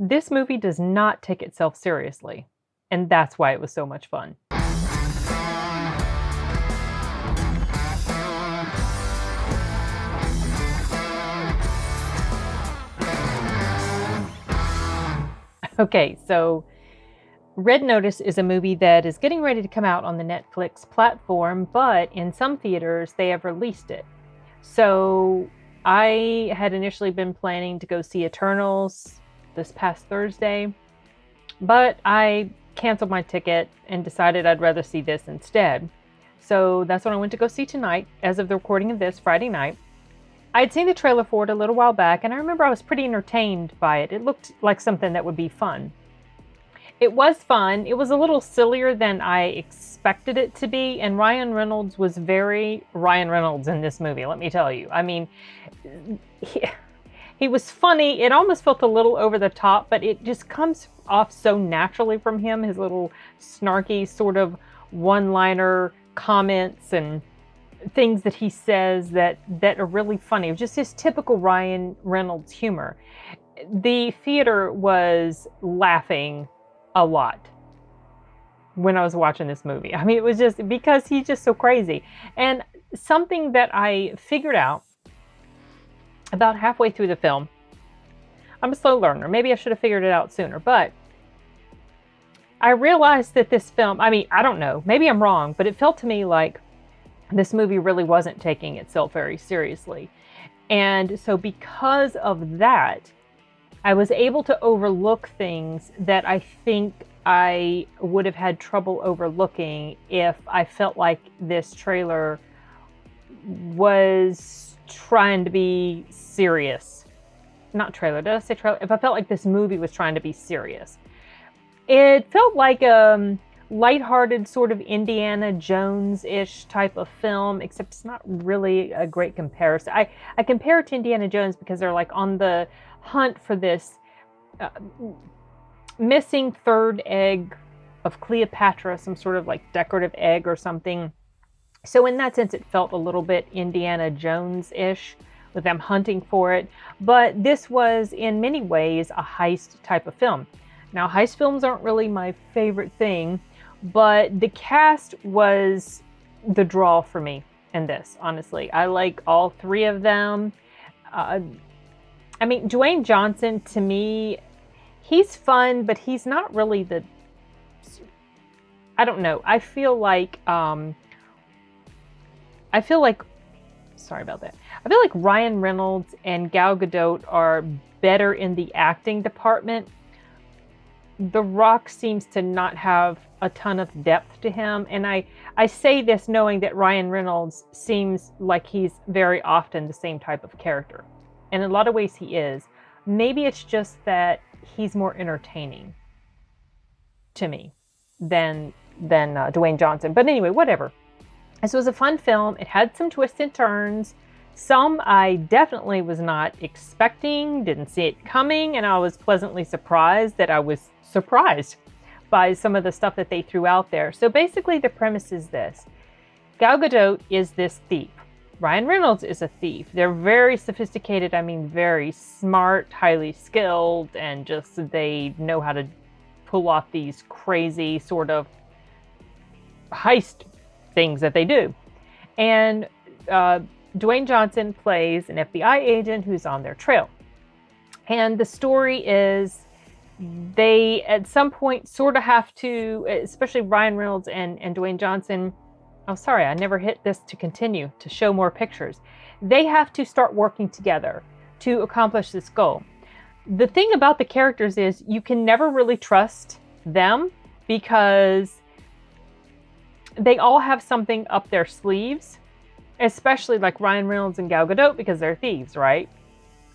This movie does not take itself seriously, and that's why it was so much fun. Okay, so Red Notice is a movie that is getting ready to come out on the Netflix platform, but in some theaters they have released it. So I had initially been planning to go see Eternals this past Thursday, but I canceled my ticket and decided I'd rather see this instead. So that's what I went to go see tonight, as of the recording of this, Friday night. I had seen the trailer for it a little while back, and I remember I was pretty entertained by it. It looked like something that would be fun. It was fun. It was a little sillier than I expected it to be, and Ryan Reynolds was very Ryan Reynolds in this movie, let me tell you. I mean, he was funny. It almost felt a little over the top, but it just comes off so naturally from him, his little snarky sort of one-liner comments and things that he says that are really funny. It was just his typical Ryan Reynolds humor. The theater was laughing a lot when I was watching this movie. I mean, it was just because he's just so crazy. And something that I figured out about halfway through the film, I'm a slow learner. Maybe I should have figured it out sooner, but I realized that this film, I mean, I don't know, maybe I'm wrong, but it felt to me like this movie really wasn't taking itself very seriously. And so because of that, I was able to overlook things that I think I would have had trouble overlooking if I felt like this trailer was trying to be serious. Not trailer, did I say trailer? If I felt like this movie was trying to be serious. It felt like a lighthearted sort of Indiana Jones-ish type of film, except it's not really a great comparison. I compare it to Indiana Jones because they're like on the hunt for this missing third egg of Cleopatra, some sort of like decorative egg or something. So in that sense, it felt a little bit Indiana Jones-ish with them hunting for it. But this was in many ways a heist type of film. Now, heist films aren't really my favorite thing, but the cast was the draw for me in this, honestly. I like all three of them. I mean, Dwayne Johnson, to me, he's fun, but he's not really the... I don't know. I feel like... Sorry about that. I feel like Ryan Reynolds and Gal Gadot are better in the acting department. The Rock seems to not have a ton of depth to him. And I say this knowing that Ryan Reynolds seems like he's very often the same type of character. And in a lot of ways he is. Maybe it's just that he's more entertaining to me than Dwayne Johnson. But anyway, whatever. This was a fun film. It had some twists and turns. Some I definitely was not expecting, didn't see it coming, and I was pleasantly surprised that I was surprised by some of the stuff that they threw out there. So basically the premise is this. Gal Gadot is this thief. Ryan Reynolds is a thief. They're very sophisticated, I mean very smart, highly skilled, and just they know how to pull off these crazy sort of heist things that they do. And Dwayne Johnson plays an FBI agent who's on their trail. And the story is they at some point sort of have to, especially Ryan Reynolds and Dwayne Johnson, oh sorry, I never hit this to continue, to show more pictures. They have to start working together to accomplish this goal. The thing about the characters is you can never really trust them because they all have something up their sleeves, especially like Ryan Reynolds and Gal Gadot because they're thieves, right?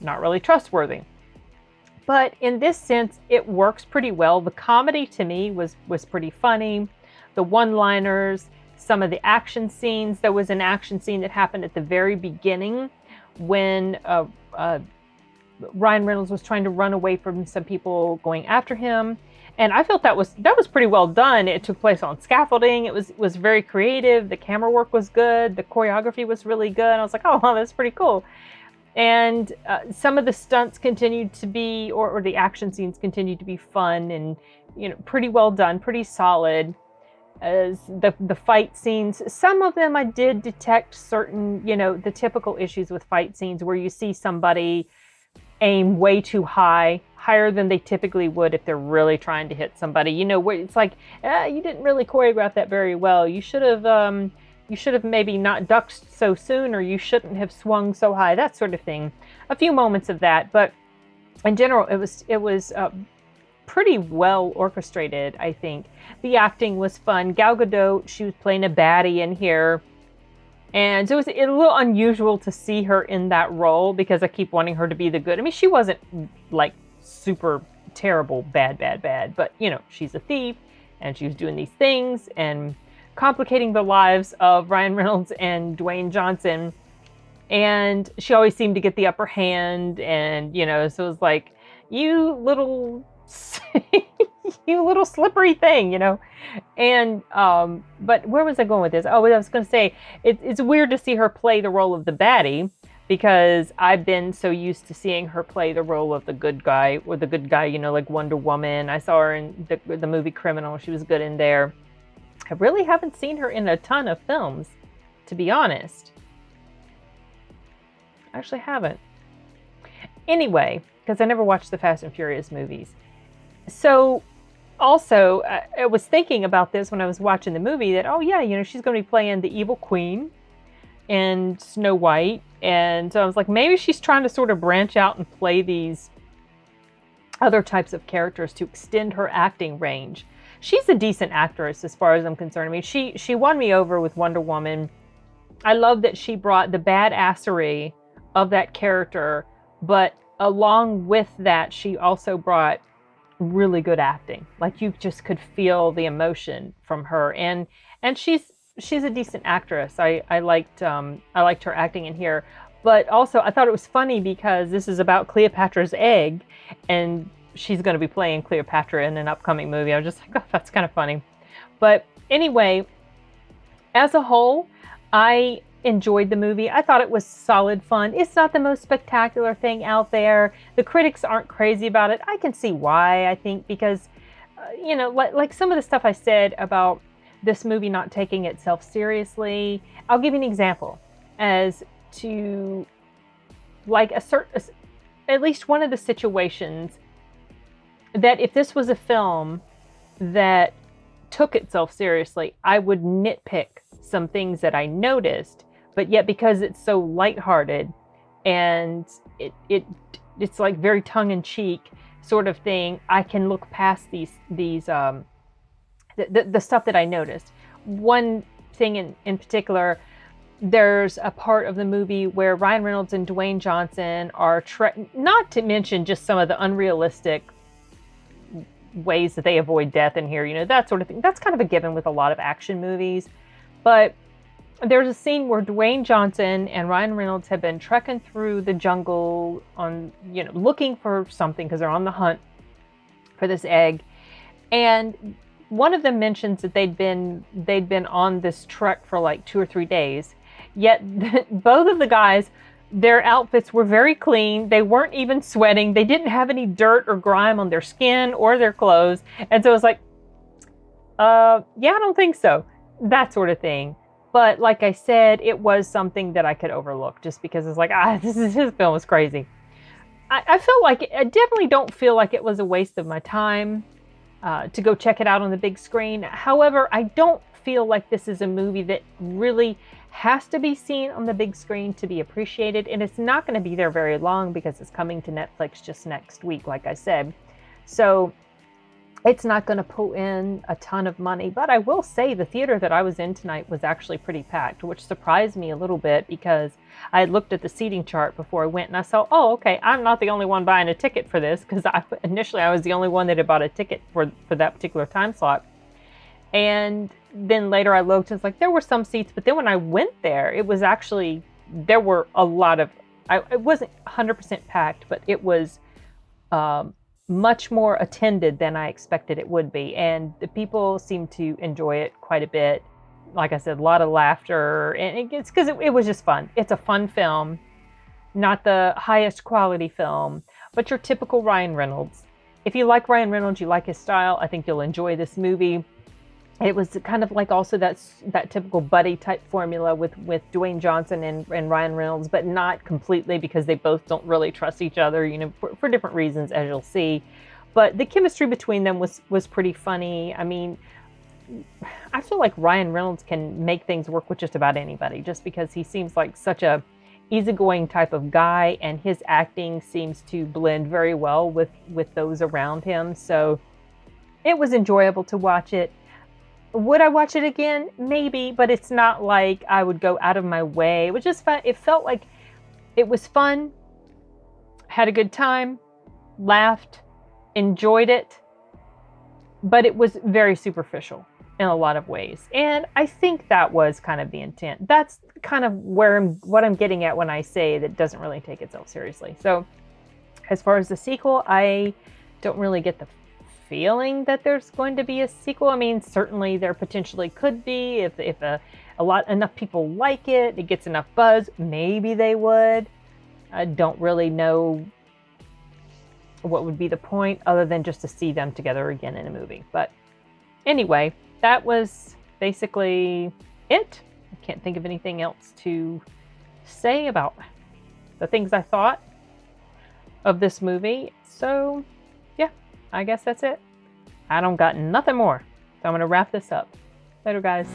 Not really trustworthy. But in this sense, it works pretty well. The comedy to me was pretty funny. The one-liners, some of the action scenes. There was an action scene that happened at the very beginning when Ryan Reynolds was trying to run away from some people going after him. And I felt that was pretty well done. It took place on scaffolding. It was very creative. The camera work was good. The choreography was really good. I was like, oh, wow, that's pretty cool. And some of the stunts continued to be, or the action scenes continued to be fun and, pretty well done, pretty solid. As the fight scenes, some of them I did detect certain, the typical issues with fight scenes where you see somebody aim way too high, higher than they typically would if they're really trying to hit somebody. Where it's like, you didn't really choreograph that very well. You should have maybe not ducked so soon, or you shouldn't have swung so high, that sort of thing. A few moments of that, but in general, it was pretty well orchestrated, I think. The acting was fun. Gal Gadot, she was playing a baddie in here. And so it was a little unusual to see her in that role because I keep wanting her to be the good. I mean, she wasn't like super terrible, bad, but she's a thief and she was doing these things and complicating the lives of Ryan Reynolds and Dwayne Johnson. And she always seemed to get the upper hand. And, so it was like, you little slippery thing, And, but where was I going with this? Oh, I was going to say, it's weird to see her play the role of the baddie because I've been so used to seeing her play the role of the good guy, like Wonder Woman. I saw her in the movie Criminal. She was good in there. I really haven't seen her in a ton of films, to be honest. I actually haven't. Anyway, because I never watched the Fast and Furious movies. So, also, I was thinking about this when I was watching the movie that, she's going to be playing the evil queen and Snow White. And so I was like, maybe she's trying to sort of branch out and play these other types of characters to extend her acting range. She's a decent actress as far as I'm concerned. I mean, she won me over with Wonder Woman. I love that she brought the badassery of that character, but along with that, she also brought really good acting. Like you just could feel the emotion from her, and she's a decent actress. I liked her acting in here, but also I thought it was funny because this is about Cleopatra's egg, and she's going to be playing Cleopatra in an upcoming movie. I was just like, oh, that's kind of funny. But anyway, as a whole, I enjoyed the movie. I thought it was solid fun. It's not the most spectacular thing out there. The critics aren't crazy about it. I can see why, I think, because, like some of the stuff I said about this movie not taking itself seriously. I'll give you an example as to, like, at least one of the situations that if this was a film that took itself seriously, I would nitpick some things that I noticed, but yet because it's so lighthearted and it's like very tongue-in-cheek sort of thing, I can look past the stuff that I noticed. One thing in particular, there's a part of the movie where Ryan Reynolds and Dwayne Johnson are not to mention just some of the unrealistic ways that they avoid death in here, that sort of thing. That's kind of a given with a lot of action movies. But there's a scene where Dwayne Johnson and Ryan Reynolds have been trekking through the jungle on, looking for something because they're on the hunt for this egg. And one of them mentions that they'd been on this trek for like 2 or 3 days. Yet both of the guys, their outfits were very clean. They weren't even sweating. They didn't have any dirt or grime on their skin or their clothes. And so it was like, yeah, I don't think so. That sort of thing. But like I said, it was something that I could overlook just because it's like, this film was crazy. I felt like, I definitely don't feel like it was a waste of my time to go check it out on the big screen. However, I don't feel like this is a movie that really has to be seen on the big screen to be appreciated. And it's not going to be there very long because it's coming to Netflix just next week, like I said. So it's not going to pull in a ton of money. But I will say the theater that I was in tonight was actually pretty packed, which surprised me a little bit because I had looked at the seating chart before I went and I saw, oh, okay, I'm not the only one buying a ticket for this because initially I was the only one that had bought a ticket for that particular time slot. And then later I looked and it's like there were some seats, but then when I went there, it was actually, there were a lot of, it wasn't 100% packed, but it was much more attended than I expected it would be. And the people seemed to enjoy it quite a bit. Like I said, a lot of laughter, and it's because it was just fun. It's a fun film. not the highest quality film, but your typical Ryan Reynolds. If you like Ryan Reynolds, you like his style, I think you'll enjoy this movie. It was kind of like also that typical buddy type formula with Dwayne Johnson and Ryan Reynolds, but not completely, because they both don't really trust each other, for different reasons, as you'll see. But the chemistry between them was pretty funny. I mean, I feel like Ryan Reynolds can make things work with just about anybody, just because he seems like such a easygoing type of guy, and his acting seems to blend very well with those around him. So it was enjoyable to watch it. Would I watch it again? Maybe, but it's not like I would go out of my way. It was just fun. It felt like it was fun, had a good time, laughed, enjoyed it, but it was very superficial in a lot of ways. And I think that was kind of the intent. That's kind of what I'm getting at when I say that it doesn't really take itself seriously. So as far as the sequel, I don't really get the feeling that there's going to be a sequel. I mean, certainly there potentially could be if enough people like it, it gets enough buzz, maybe they would. I don't really know what would be the point, other than just to see them together again in a movie. But anyway, that was basically it. I can't think of anything else to say about the things I thought of this movie. So yeah, I guess that's it. I don't got nothing more. So I'm going to wrap this up. Later, guys.